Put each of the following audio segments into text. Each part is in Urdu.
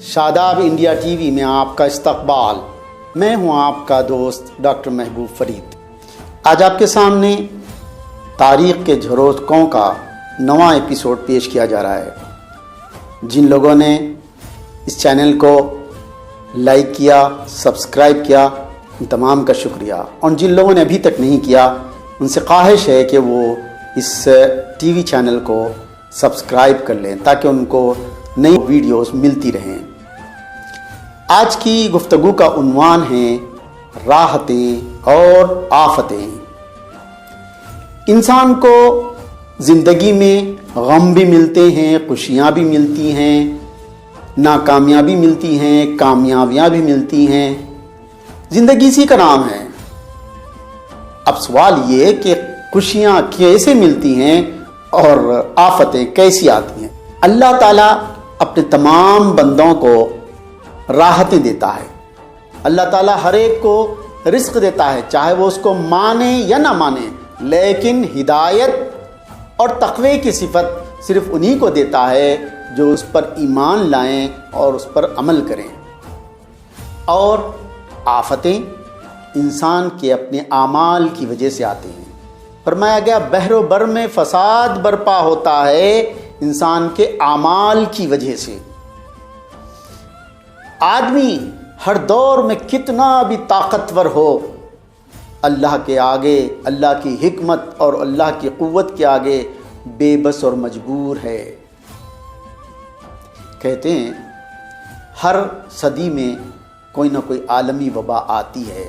شاداب انڈیا ٹی وی میں آپ کا استقبال۔ میں ہوں آپ کا دوست ڈاکٹر محبوب فرید۔ آج آپ کے سامنے تاریخ کے جھروکوں کا نواں ایپیسوڈ پیش کیا جا رہا ہے۔ جن لوگوں نے اس چینل کو لائک کیا، سبسکرائب کیا، ان تمام کا شکریہ، اور جن لوگوں نے ابھی تک نہیں کیا ان سے خواہش ہے کہ وہ اس ٹی وی چینل کو سبسکرائب کر لیں تاکہ ان کو نئی ویڈیوز ملتی رہیں۔ آج کی گفتگو کا عنوان ہے راحتیں اور آفتیں۔ انسان کو زندگی میں غم بھی ملتے ہیں، خوشیاں بھی ملتی ہیں، ناکامیابی ملتی ہیں، کامیابیاں بھی ملتی ہیں۔ زندگی اسی کا نام ہے۔ اب سوال یہ ہے کہ خوشیاں کیسے ملتی ہیں اور آفتیں کیسی آتی ہیں؟ اللہ تعالیٰ اپنے تمام بندوں کو راحتیں دیتا ہے۔ اللہ تعالیٰ ہر ایک کو رزق دیتا ہے، چاہے وہ اس کو مانے یا نہ مانے، لیکن ہدایت اور تقوی کی صفت صرف انہی کو دیتا ہے جو اس پر ایمان لائیں اور اس پر عمل کریں۔ اور آفتیں انسان کے اپنے اعمال کی وجہ سے آتے ہیں۔ فرمایا گیا بحر و بر میں فساد برپا ہوتا ہے انسان کے اعمال کی وجہ سے۔ آدمی ہر دور میں کتنا بھی طاقتور ہو، اللہ کے آگے، اللہ کی حکمت اور اللہ کی قوت کے آگے بے بس اور مجبور ہے۔ کہتے ہیں ہر صدی میں کوئی نہ کوئی عالمی وبا آتی ہے۔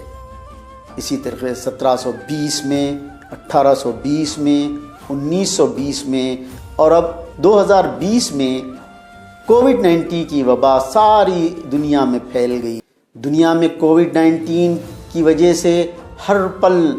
اسی طریقے 1720 میں، 1820 میں، 1920 میں، اور اب 2020 میں کووڈ-19 کی وبا ساری دنیا میں پھیل گئی۔ دنیا میں کووڈ-19 کی وجہ سے ہر پل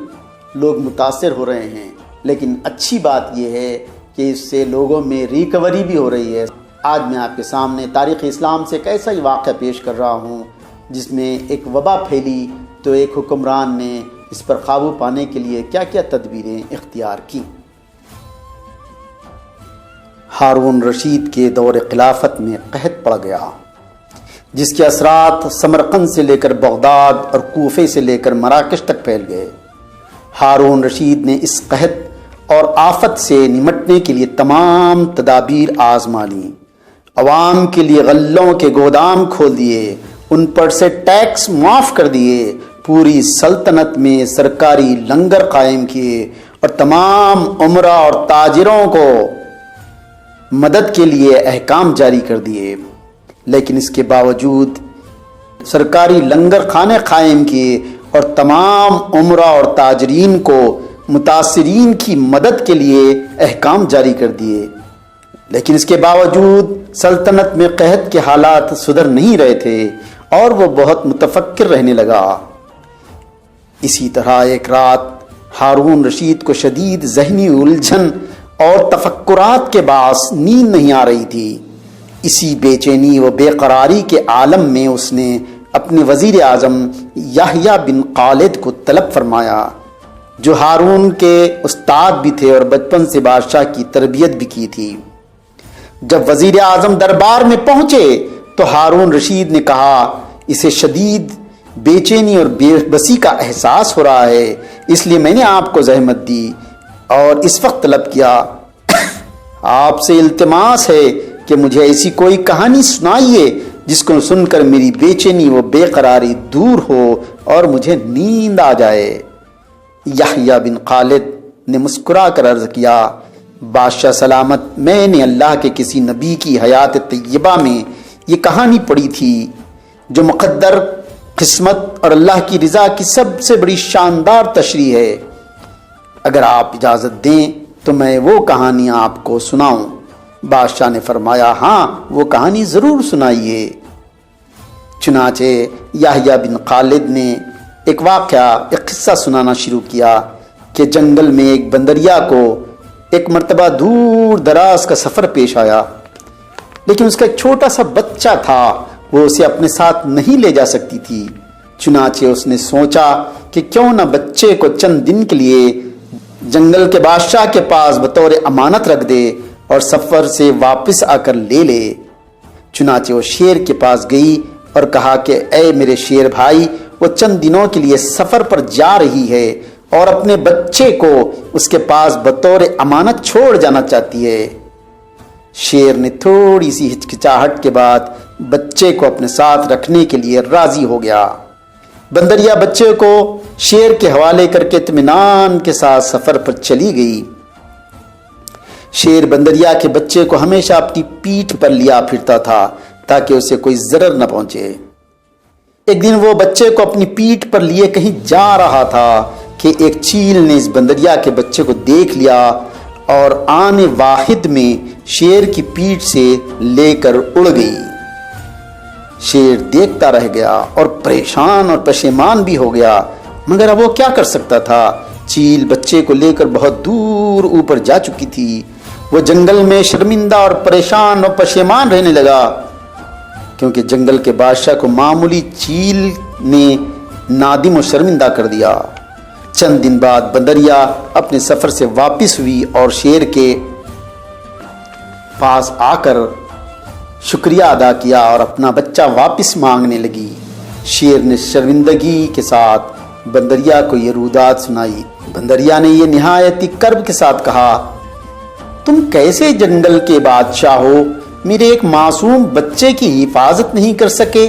لوگ متاثر ہو رہے ہیں، لیکن اچھی بات یہ ہے کہ اس سے لوگوں میں ریکوری بھی ہو رہی ہے۔ آج میں آپ کے سامنے تاریخ اسلام سے ایک ایسا ہی واقعہ پیش کر رہا ہوں جس میں ایک وبا پھیلی تو ایک حکمران نے اس پر قابو پانے کے لیے کیا کیا تدبیریں اختیار کی۔ ہارون رشید کے دور خلافت میں قحط پڑ گیا، جس کے اثرات سمرقند سے لے کر بغداد اور کوفے سے لے کر مراکش تک پھیل گئے۔ ہارون رشید نے اس قحط اور آفت سے نمٹنے کے لیے تمام تدابیر آزما لیں۔ عوام کے لیے غلوں کے گودام کھول دیے، ان پر سے ٹیکس معاف کر دیے، پوری سلطنت میں سرکاری لنگر قائم کیے اور تمام عمرا اور تاجروں کو مدد کے لیے احکام جاری کر دیے۔ لیکن اس کے باوجود سرکاری لنگر خانے قائم کیے اور تمام عمرا اور تاجرین کو متاثرین کی مدد کے لیے احکام جاری کر دیے، لیکن اس کے باوجود سلطنت میں قحط کے حالات سدھر نہیں رہے تھے اور وہ بہت متفکر رہنے لگا۔ اسی طرح ایک رات ہارون رشید کو شدید ذہنی الجھن اور تفکرات کے باعث نیند نہیں آ رہی تھی۔ اسی بے چینی و بے قراری کے عالم میں اس نے اپنے وزیر اعظم یحییٰ بن خالد کو طلب فرمایا، جو ہارون کے استاد بھی تھے اور بچپن سے بادشاہ کی تربیت بھی کی تھی۔ جب وزیر اعظم دربار میں پہنچے تو ہارون رشید نے کہا، اسے شدید بے چینی اور بے بسی کا احساس ہو رہا ہے، اس لیے میں نے آپ کو زحمت دی اور اس وقت طلب کیا۔ آپ سے التماس ہے کہ مجھے ایسی کوئی کہانی سنائیے جس کو سن کر میری بے چینی و بے قراری دور ہو اور مجھے نیند آ جائے۔ یحییٰ بن خالد نے مسکرا کر عرض کیا، بادشاہ سلامت، میں نے اللہ کے کسی نبی کی حیات طیبہ میں یہ کہانی پڑھی تھی جو مقدر، قسمت اور اللہ کی رضا کی سب سے بڑی شاندار تشریح ہے۔ اگر آپ اجازت دیں تو میں وہ کہانی آپ کو سناؤں۔ بادشاہ نے فرمایا، ہاں وہ کہانی ضرور سنائیے۔ چنانچہ یحییٰ بن خالد نے ایک واقعہ، ایک قصہ سنانا شروع کیا کہ جنگل میں ایک بندریا کو ایک مرتبہ دور دراز کا سفر پیش آیا، لیکن اس کا ایک چھوٹا سا بچہ تھا، وہ اسے اپنے ساتھ نہیں لے جا سکتی تھی۔ چنانچہ اس نے سوچا کہ کیوں نہ بچے کو چند دن کے لیے جنگل کے بادشاہ کے پاس بطور امانت رکھ دے اور سفر سے واپس آ کر لے لے۔ چنانچہ وہ شیر کے پاس گئی اور کہا کہ اے میرے شیر بھائی، وہ چند دنوں کے لیے سفر پر جا رہی ہے اور اپنے بچے کو اس کے پاس بطور امانت چھوڑ جانا چاہتی ہے۔ شیر نے تھوڑی سی ہچکچاہٹ کے بعد بچے کو اپنے ساتھ رکھنے کے لیے راضی ہو گیا۔ بندریا بچے کو شیر کے حوالے کر کے اطمینان کے ساتھ سفر پر چلی گئی۔ شیر بندریا کے بچے کو ہمیشہ اپنی پیٹھ پر لیا پھرتا تھا تاکہ اسے کوئی ضرر نہ پہنچے۔ ایک دن وہ بچے کو اپنی پیٹھ پر لیے کہیں جا رہا تھا کہ ایک چیل نے اس بندریا کے بچے کو دیکھ لیا اور آن واحد میں شیر کی پیٹھ سے لے کر اڑ گئی۔ شیر دیکھتا رہ گیا اور پریشان اور پشیمان بھی ہو گیا، مگر اب وہ کیا کر سکتا تھا؟ چیل بچے کو لے کر بہت دور اوپر جا چکی تھی۔ وہ جنگل میں شرمندہ اور پریشان اور پشیمان رہنے لگا، کیونکہ جنگل کے بادشاہ کو معمولی چیل نے نادم و شرمندہ کر دیا۔ چند دن بعد بندریا اپنے سفر سے واپس ہوئی اور شیر کے پاس آ کر شکریہ ادا کیا اور اپنا بچہ واپس مانگنے لگی۔ شیر نے شرمندگی کے ساتھ بندریا کو یہ رودات سنائی۔ بندریا نے یہ نہایت کرب کے ساتھ کہا، تم کیسے جنگل کے بادشاہ ہو، میرے ایک معصوم بچے کی حفاظت نہیں کر سکے؟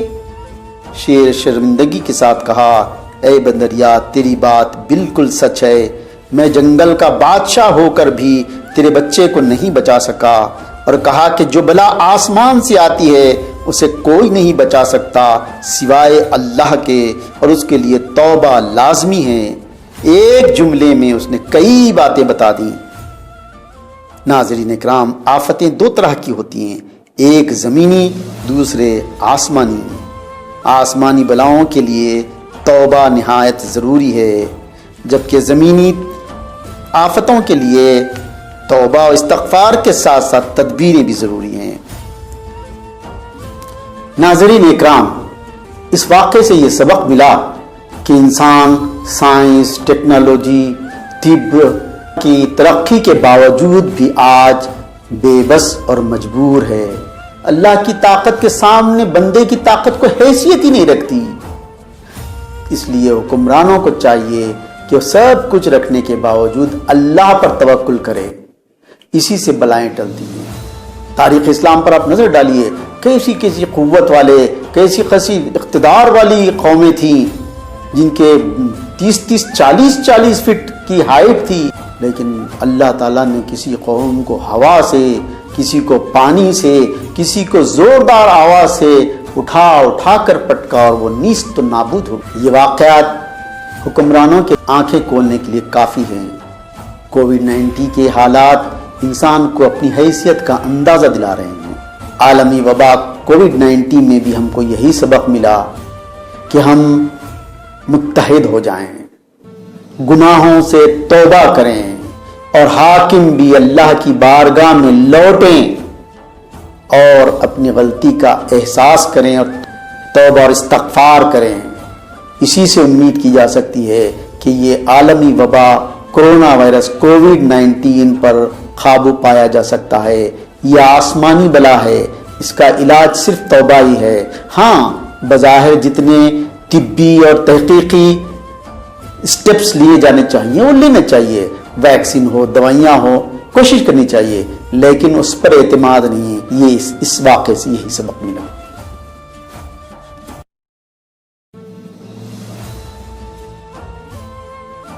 شیر شرمندگی کے ساتھ کہا، اے بندریا، تیری بات بالکل سچ ہے، میں جنگل کا بادشاہ ہو کر بھی تیرے بچے کو نہیں بچا سکا، اور کہا کہ جو بلا آسمان سے آتی ہے اسے کوئی نہیں بچا سکتا سوائے اللہ کے، اور اس کے لیے توبہ لازمی ہے۔ ایک جملے میں اس نے کئی باتیں بتا دیں۔ ناظرین کرام، آفتیں دو طرح کی ہوتی ہیں، ایک زمینی، دوسرے آسمانی۔ آسمانی بلاؤں کے لیے توبہ نہایت ضروری ہے، جبکہ زمینی آفتوں کے لیے توبہ و استغفار کے ساتھ ساتھ تدبیریں بھی ضروری ہیں۔ ناظرین اکرام، اس واقعے سے یہ سبق ملا کہ انسان سائنس، ٹیکنالوجی، طب کی ترقی کے باوجود بھی آج بے بس اور مجبور ہے۔ اللہ کی طاقت کے سامنے بندے کی طاقت کو حیثیت ہی نہیں رکھتی۔ اس لیے حکمرانوں کو چاہیے کہ وہ سب کچھ رکھنے کے باوجود اللہ پر توکل کرے، اسی سے بلائیں ٹلتی ہیں۔ تاریخ اسلام پر آپ نظر ڈالیے، کیسی کیسی قوت والے، کیسی کیسی اقتدار والی قومیں تھیں جن کے 30 40 فٹ کی ہائٹ تھی، لیکن اللہ تعالیٰ نے کسی قوم کو ہوا سے، کسی کو پانی سے، کسی کو زوردار آواز سے اٹھا کر پٹکا اور وہ نیست و نابود ہو۔ یہ واقعات حکمرانوں کے آنکھیں کھولنے کے لیے کافی ہیں۔ کووڈ-19 کے حالات انسان کو اپنی حیثیت کا اندازہ دلا رہے ہیں۔ عالمی وبا کووڈ-19 میں بھی ہم کو یہی سبق ملا کہ ہم متحد ہو جائیں، گناہوں سے توبہ کریں اور حاکم بھی اللہ کی بارگاہ میں لوٹیں اور اپنی غلطی کا احساس کریں اور توبہ اور استغفار کریں۔ اسی سے امید کی جا سکتی ہے کہ یہ عالمی وبا کرونا وائرس کووڈ-19 پر قابو پایا جا سکتا ہے۔ یہ آسمانی بلا ہے، اس کا علاج صرف توبہ ہی ہے۔ ہاں، بظاہر جتنے طبی اور تحقیقی اسٹیپس لیے جانے چاہیے وہ لینا چاہیے، ویکسین ہو، دوائیاں ہو، کوشش کرنی چاہیے، لیکن اس پر اعتماد نہیں ہے۔ یہ اس واقعے سے یہی سبق ملا۔